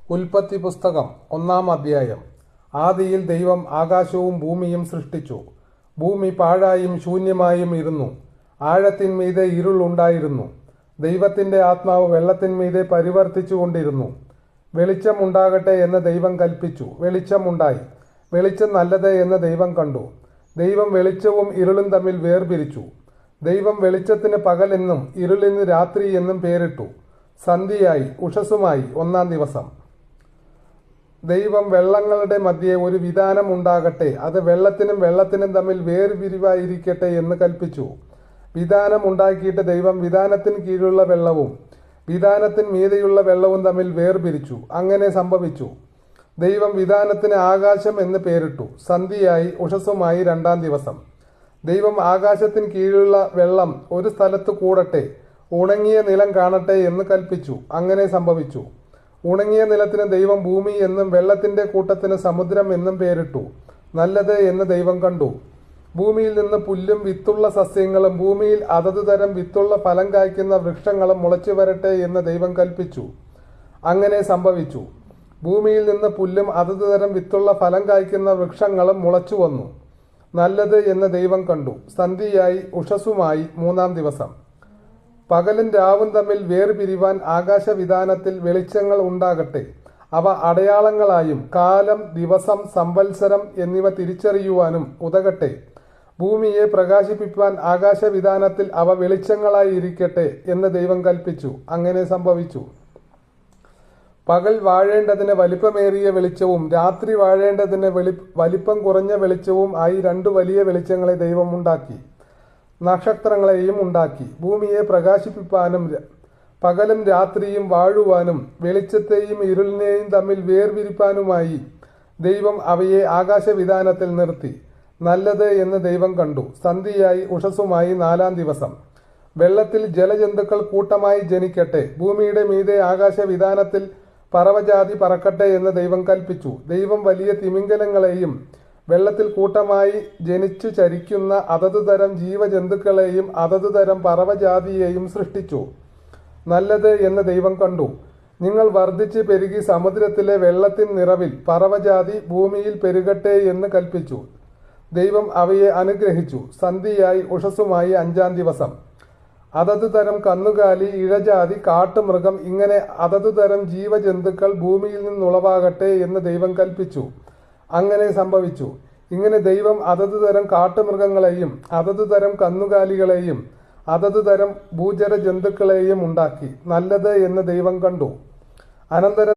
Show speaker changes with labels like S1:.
S1: ഉൽപ്പത്തി പുസ്തകം 1-ാം അധ്യായം. ആദിയിൽ ദൈവം ആകാശവും ഭൂമിയും സൃഷ്ടിച്ചു. ഭൂമി പാഴായും ശൂന്യമായും ഇരുന്നു. ആഴത്തിന്മീതെ ഇരുൾ ഉണ്ടായിരുന്നു. ദൈവത്തിന്റെ ആത്മാവ് വെള്ളത്തിന്മീതെ പരിവർത്തിച്ചുകൊണ്ടിരുന്നു. വെളിച്ചം ഉണ്ടാകട്ടെ എന്ന് ദൈവം കൽപ്പിച്ചു. വെളിച്ചം ഉണ്ടായി. വെളിച്ചം നല്ലത് എന്ന് ദൈവം കണ്ടു. ദൈവം വെളിച്ചവും ഇരുളും തമ്മിൽ വേർപിരിച്ചു. ദൈവം വെളിച്ചത്തിന് പകൽ എന്നും ഇരുളിന് രാത്രി എന്നും പേരിട്ടു. സന്ധ്യയായി ഉഷസ്സുമായി 1-ാം ദിവസം. ദൈവം വെള്ളങ്ങളുടെ മധ്യേ ഒരു വിതാനം ഉണ്ടാകട്ടെ, അത് വെള്ളത്തിനും തമ്മിൽ വേർപിരിവായിരിക്കട്ടെ എന്ന് കൽപ്പിച്ചു. വിതാനം ഉണ്ടാക്കിയിട്ട് ദൈവം വിതാനത്തിന് കീഴിലുള്ള വെള്ളവും വിതാനത്തിന് മീതെയുള്ള വെള്ളവും തമ്മിൽ വേർപിരിച്ചു. അങ്ങനെ സംഭവിച്ചു. ദൈവം വിതാനത്തിന് ആകാശം എന്ന് പേരിട്ടു. സന്ധ്യയായി ഉഷസ്സുമായി 2-ാം ദിവസം. ദൈവം ആകാശത്തിന് കീഴിലുള്ള വെള്ളം ഒരു സ്ഥലത്ത് കൂടട്ടെ, ഉണങ്ങിയ നിലം കാണട്ടെ എന്ന് കൽപ്പിച്ചു. അങ്ങനെ സംഭവിച്ചു. ഉണങ്ങിയ നിലത്തിന് ദൈവം ഭൂമി എന്നും വെള്ളത്തിന്റെ കൂട്ടത്തിന് സമുദ്രം എന്നും പേരിട്ടു. നല്ലത് എന്ന് ദൈവം കണ്ടു. ഭൂമിയിൽ നിന്ന് പുല്ലും വിത്തുള്ള സസ്യങ്ങളും ഭൂമിയിൽ അതത് തരം വിത്തുള്ള ഫലം കായ്ക്കുന്ന വൃക്ഷങ്ങളും മുളച്ചു വരട്ടെ എന്ന് ദൈവം കൽപ്പിച്ചു. അങ്ങനെ സംഭവിച്ചു. ഭൂമിയിൽ നിന്ന് പുല്ലും അതത് തരം വിത്തുള്ള ഫലം കായ്ക്കുന്ന വൃക്ഷങ്ങളും മുളച്ചു വന്നു. നല്ലത് എന്ന് ദൈവം കണ്ടു. സന്ധ്യയായി ഉഷസ്സുമായി 3-ാം ദിവസം. പകലും രാവും തമ്മിൽ വേർപിരിവാൻ ആകാശവിതാനത്തിൽ വെളിച്ചങ്ങൾ ഉണ്ടാകട്ടെ. അവ അടയാളങ്ങളായും കാലം, ദിവസം, സംവത്സരം എന്നിവ തിരിച്ചറിയുവാനും ഉതകട്ടെ. ഭൂമിയെ പ്രകാശിപ്പിക്കാൻ ആകാശവിതാനത്തിൽ അവ വെളിച്ചങ്ങളായി ഇരിക്കട്ടെ എന്ന് ദൈവം കൽപ്പിച്ചു. അങ്ങനെ സംഭവിച്ചു. പകൽ വാഴേണ്ടതിന് വലിപ്പമേറിയ വെളിച്ചവും രാത്രി വാഴേണ്ടതിന് വലിപ്പം കുറഞ്ഞ വെളിച്ചവും ആയി 2 വലിയ വെളിച്ചങ്ങളെ ദൈവം ഉണ്ടാക്കി. നക്ഷത്രങ്ങളെയും ഉണ്ടാക്കി. ഭൂമിയെ പ്രകാശിപ്പിക്കാനും പകലും രാത്രിയും വാഴുവാനും വെളിച്ചത്തെയും ഇരുളിനെയും തമ്മിൽ വേർപിരിപ്പാനുമായി ദൈവം അവയെ ആകാശവിതാനത്തിൽ നിർത്തി. നല്ലത് എന്ന് ദൈവം കണ്ടു. സന്ധ്യയായി ഉഷസ്സുമായി 4-ാം ദിവസം. വെള്ളത്തിൽ ജലജന്തുക്കൾ കൂട്ടമായി ജനിക്കട്ടെ. ഭൂമിയുടെ മീതെ ആകാശവിതാനത്തിൽ പറവജാതി പറക്കട്ടെ എന്ന് ദൈവം കൽപ്പിച്ചു. ദൈവം വലിയ തിമിംഗലങ്ങളെയും വെള്ളത്തിൽ കൂട്ടമായി ജനിച്ചു ചരിക്കുന്ന അതത് തരം ജീവജന്തുക്കളെയും അതത് തരം പറവജാതിയെയും സൃഷ്ടിച്ചു. നല്ലത് എന്ന് ദൈവം കണ്ടു. നിങ്ങൾ വർദ്ധിച്ച് പെരുകി സമുദ്രത്തിലെ വെള്ളത്തിൻ നിറവിൽ പറവജാതി ഭൂമിയിൽ പെരുകട്ടെ എന്ന് കൽപ്പിച്ചു. ദൈവം അവയെ അനുഗ്രഹിച്ചു. സന്ധ്യയായി ഉഷസ്സുമായി 5-ാം ദിവസം. അതത് തരം കന്നുകാലി, ഇഴജാതി, കാട്ടുമൃഗം ഇങ്ങനെ അതത് തരം ജീവജന്തുക്കൾ ഭൂമിയിൽ നിന്നുളവാകട്ടെ എന്ന് ദൈവം കൽപ്പിച്ചു. അങ്ങനെ സംഭവിച്ചു. ഇങ്ങനെ ദൈവം അതത് തരം കാട്ടുമൃഗങ്ങളെയും അതത് തരം കന്നുകാലികളെയും അതത് തരം ഭൂചര ജന്തുക്കളെയും ഉണ്ടാക്കി. നല്ലത് എന്ന് ദൈവം കണ്ടു. അനന്തരം